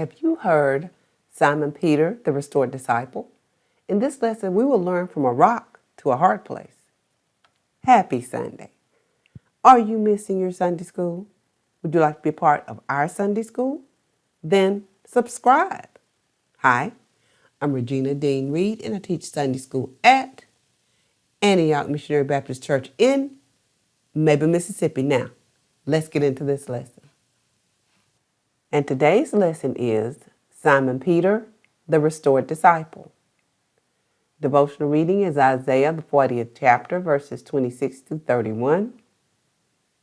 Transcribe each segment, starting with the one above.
Have you heard Simon Peter, the restored disciple? In this lesson, we will learn from a rock to a hard place. Happy Sunday. Are you missing your Sunday school? Would you like to be a part of our Sunday school? Then subscribe. Hi, I'm Regina Dean Reed, and I teach Sunday school at Antioch Missionary Baptist Church in Mabel, Mississippi. Now, let's get into this lesson. And today's lesson is Simon Peter, the restored disciple. Devotional reading is Isaiah, the 40th chapter, verses 26 through 31.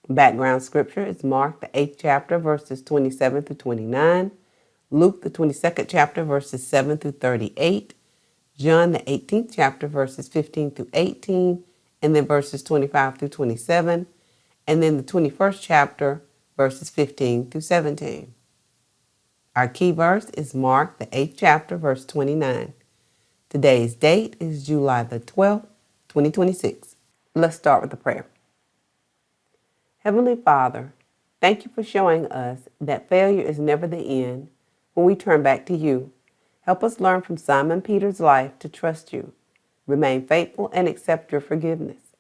Background scripture is Mark, the 8th chapter, verses 27 through 29. Luke, the 22nd chapter, verses 7 through 38. John, the 18th chapter, verses 15 through 18. And then verses 25 through 27. And then the 21st chapter, verses 15 through 17. Our key verse is Mark, the 8th chapter, verse 29. Today's date is July the 12th, 2026. Let's start with a prayer. Heavenly Father, thank you for showing us that failure is never the end when we turn back to you. Help us learn from Simon Peter's life to trust you, remain faithful, and accept your forgiveness.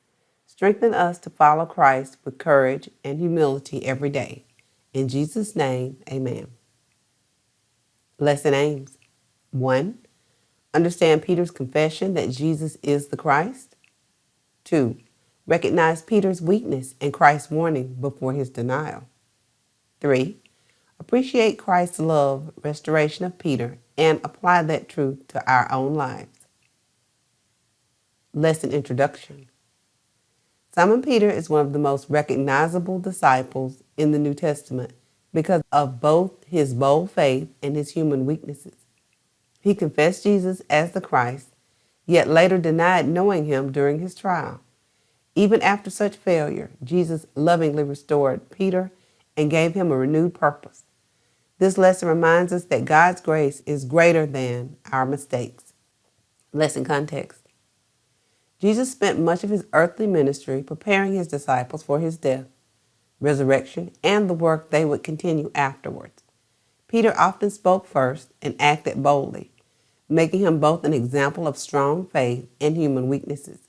Strengthen us to follow Christ with courage and humility every day. In Jesus' name, amen. Lesson aims. 1. Understand Peter's confession that Jesus is the Christ. 2. Recognize Peter's weakness and Christ's warning before his denial. 3. Appreciate Christ's love, restoration of Peter, and apply that truth to our own lives. Lesson introduction. Simon Peter is one of the most recognizable disciples in the New Testament because of both his bold faith and his human weaknesses. He confessed Jesus as the Christ, yet later denied knowing him during his trial. Even after such failure, Jesus lovingly restored Peter and gave him a renewed purpose. This lesson reminds us that God's grace is greater than our mistakes. Lesson context. Jesus spent much of his earthly ministry preparing his disciples for his death, resurrection, and the work they would continue afterwards. Peter often spoke first and acted boldly, making him both an example of strong faith and human weaknesses.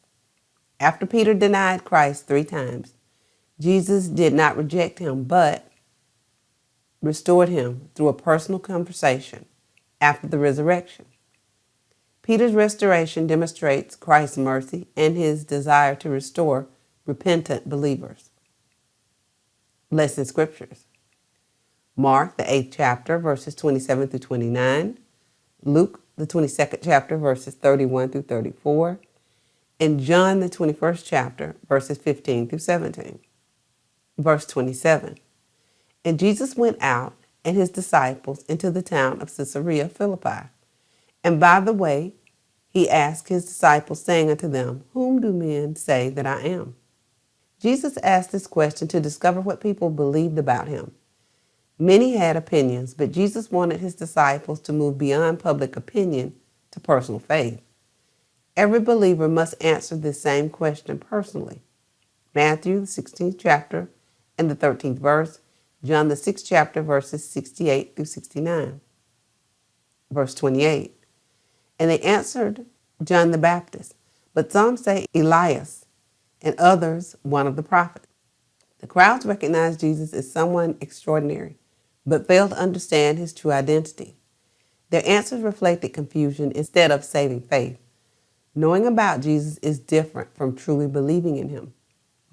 After Peter denied Christ 3 times, Jesus did not reject him, but restored him through a personal conversation after the resurrection. Peter's restoration demonstrates Christ's mercy and his desire to restore repentant believers. Lesson scriptures. Mark, the 8th chapter, verses 27 through 29. Luke, the 22nd chapter, verses 31 through 34. And John, the 21st chapter, verses 15 through 17. Verse 27. And Jesus went out and his disciples into the town of Caesarea Philippi. And by the way, he asked his disciples, saying unto them, Whom do men say that I am? Jesus asked this question to discover what people believed about him. Many had opinions, but Jesus wanted his disciples to move beyond public opinion to personal faith. Every believer must answer this same question personally. Matthew, the 16th chapter and the 13th verse, John, the 6th chapter, verses 68 through 69. Verse 28. And they answered John the Baptist, but some say Elias, and others one of the prophets. The crowds recognized Jesus as someone extraordinary, but failed to understand his true identity. Their answers reflected confusion instead of saving faith. Knowing about Jesus is different from truly believing in him.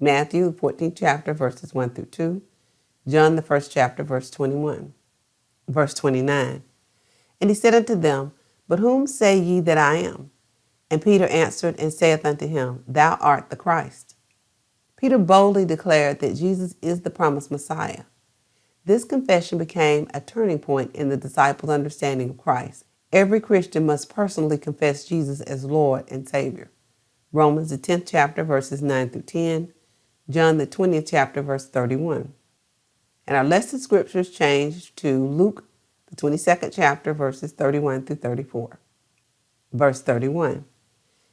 Matthew, 14th chapter, verses 1 through 2. John, the 1st chapter, verse 21. Verse 29. And he said unto them, But whom say ye that I am? And Peter answered and saith unto him, Thou art the Christ. Peter boldly declared that Jesus is the promised Messiah. This confession became a turning point in the disciples' understanding of Christ. Every Christian must personally confess Jesus as Lord and Savior. Romans, the 10th chapter, verses 9 through 10. John, the 20th chapter, verse 31. And our lesson scriptures changed to Luke, the 22nd chapter, verses 31 through 34. Verse 31.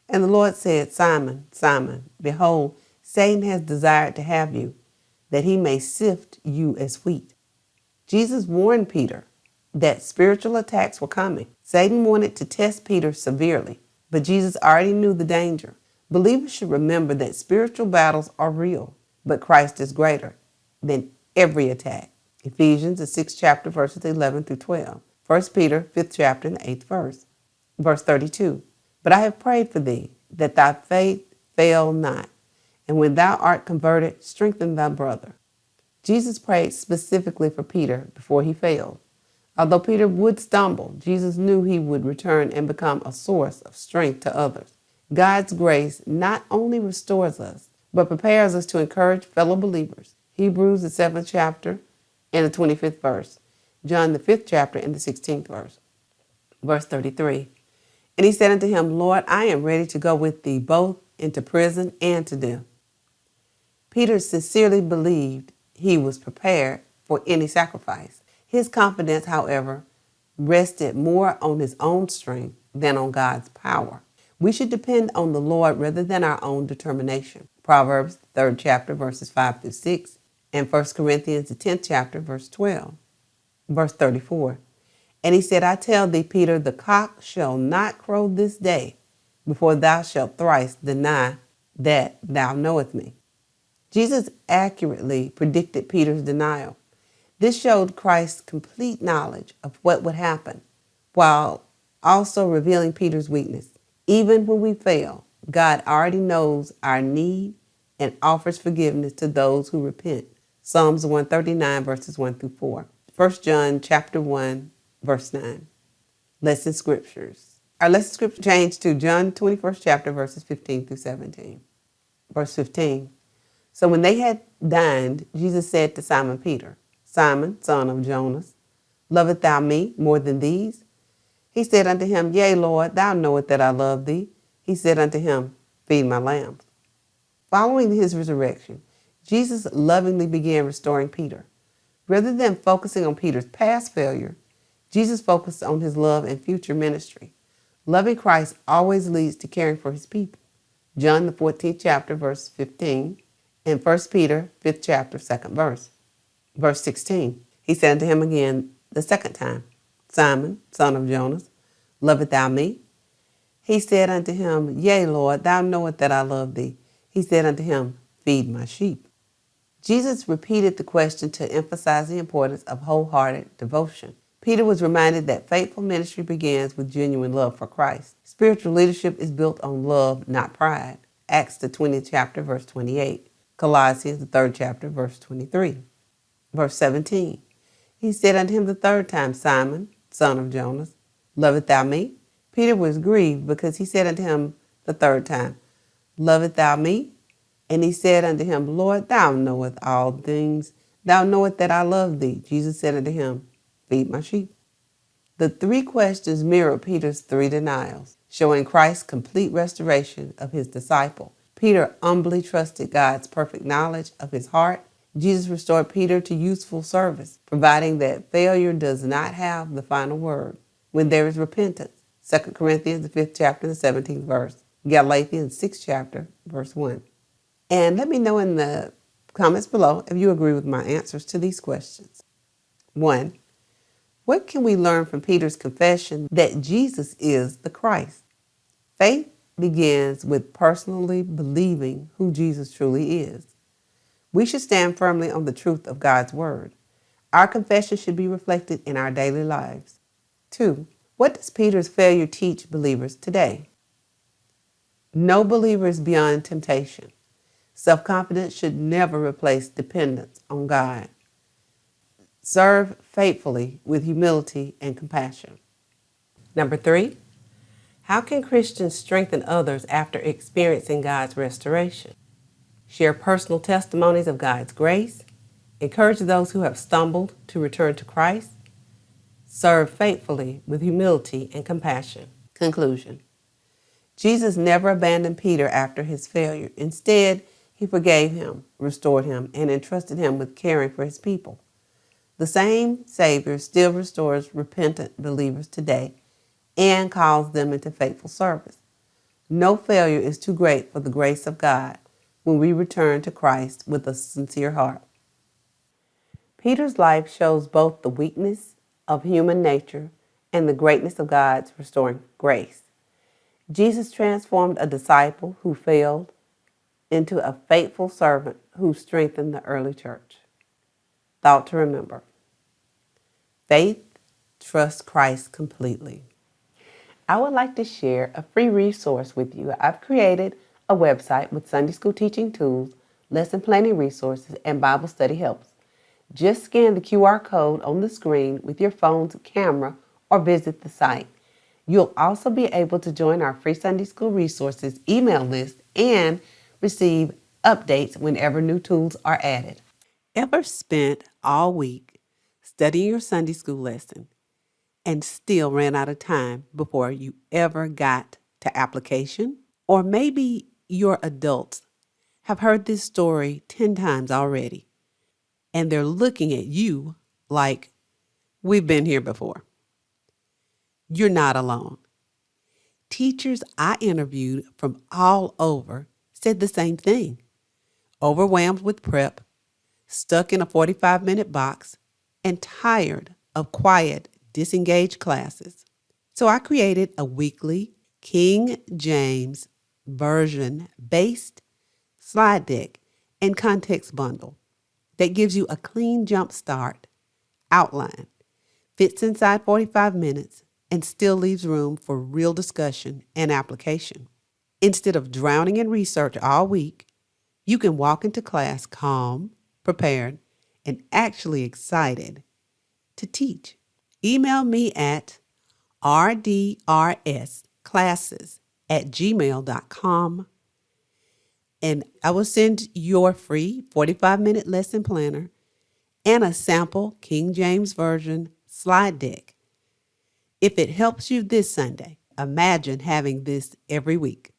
And the Lord said, Simon, Simon, behold, Satan has desired to have you, that he may sift you as wheat. Jesus warned Peter that spiritual attacks were coming. Satan wanted to test Peter severely, but Jesus already knew the danger. Believers should remember that spiritual battles are real, but Christ is greater than every attack. Ephesians, the 6th chapter, verses 11 through 12. 1 Peter, 5th chapter, and the 8th verse. Verse 32. But I have prayed for thee, that thy faith fail not, and when thou art converted, strengthen thy brother. Jesus prayed specifically for Peter before he failed. Although Peter would stumble, Jesus knew he would return and become a source of strength to others. God's grace not only restores us, but prepares us to encourage fellow believers. Hebrews, the 7th chapter, and the 25th verse. John, the 5th chapter, and the 16th verse. Verse 33. And he said unto him, Lord, I am ready to go with thee both into prison and to death. Peter sincerely believed he was prepared for any sacrifice. His confidence, however, rested more on his own strength than on God's power. We should depend on the Lord rather than our own determination. Proverbs, 3rd chapter, verses 5 through 6, and 1 Corinthians, the 10th chapter, verse 12. Verse 34. And he said, I tell thee, Peter, the cock shall not crow this day before thou shalt thrice deny that thou knowest me. Jesus accurately predicted Peter's denial. This showed Christ's complete knowledge of what would happen, while also revealing Peter's weakness. Even when we fail, God already knows our need and offers forgiveness to those who repent. Psalms 139, verses 1 through 4. 1 John chapter 1, verse 9. Lesson scriptures. Our lesson scripture changed to John 21st chapter, verses 15 through 17. Verse 15. So when they had dined, Jesus said to Simon Peter, Simon, son of Jonas, lovest thou me more than these? He said unto him, Yea, Lord, thou knowest that I love thee. He said unto him, Feed my lambs. Following his resurrection, Jesus lovingly began restoring Peter. Rather than focusing on Peter's past failure, Jesus focused on his love and future ministry. Loving Christ always leads to caring for his people. John, the 14th chapter, verse 15, and 1 Peter, 5th chapter, 2nd verse. Verse 16, he said unto him again the second time, Simon, son of Jonas, lovest thou me? He said unto him, Yea, Lord, thou knowest that I love thee. He said unto him, Feed my sheep. Jesus repeated the question to emphasize the importance of wholehearted devotion. Peter was reminded that faithful ministry begins with genuine love for Christ. Spiritual leadership is built on love, not pride. Acts, the 20th chapter, verse 28. Colossians, the 3rd chapter, verse 23. Verse 17. He said unto him the third time, Simon, son of Jonas, lovest thou me? Peter was grieved because he said unto him the third time, Lovest thou me? And he said unto him, Lord, thou knowest all things. Thou knowest that I love thee. Jesus said unto him, Feed my sheep. The three questions mirror Peter's three denials, showing Christ's complete restoration of his disciple. Peter humbly trusted God's perfect knowledge of his heart. Jesus restored Peter to useful service, providing that failure does not have the final word when there is repentance. 2 Corinthians, the 5th chapter, the 17th verse. Galatians, 6th chapter, verse 1. And let me know in the comments below if you agree with my answers to these questions. 1. What can we learn from Peter's confession that Jesus is the Christ? Faith begins with personally believing who Jesus truly is. We should stand firmly on the truth of God's word. Our confession should be reflected in our daily lives. 2. What does Peter's failure teach believers today? No believer is beyond temptation. Self-confidence should never replace dependence on God. Serve faithfully with humility and compassion. Number 3, how can Christians strengthen others after experiencing God's restoration? Share personal testimonies of God's grace. Encourage those who have stumbled to return to Christ. Serve faithfully with humility and compassion. Conclusion. Jesus never abandoned Peter after his failure. Instead, he forgave him, restored him, and entrusted him with caring for his people. The same Savior still restores repentant believers today and calls them into faithful service. No failure is too great for the grace of God when we return to Christ with a sincere heart. Peter's life shows both the weakness of human nature and the greatness of God's restoring grace. Jesus transformed a disciple who failed into a faithful servant who strengthened the early church. Thought to remember: faith trusts Christ completely. I would like to share a free resource with you. I've created a website with Sunday school teaching tools, lesson planning resources, and Bible study helps. Just scan the QR code on the screen with your phone's camera or visit the site. You'll also be able to join our free Sunday school resources email list and receive updates whenever new tools are added. Ever spent all week studying your Sunday school lesson and still ran out of time before you ever got to application? Or maybe your adults have heard this story 10 times already, and they're looking at you like, we've been here before. You're not alone. Teachers I interviewed from all over said the same thing. Overwhelmed with prep, stuck in a 45-minute box, and tired of quiet, disengaged classes. So I created a weekly King James Version based slide deck and context bundle that gives you a clean jump start outline, fits inside 45 minutes, and still leaves room for real discussion and application. Instead of drowning in research all week, you can walk into class calm, prepared, and actually excited to teach. Email me at rdrsclasses@gmail.com, and I will send your free 45-minute lesson planner and a sample King James Version slide deck. If it helps you this Sunday, imagine having this every week.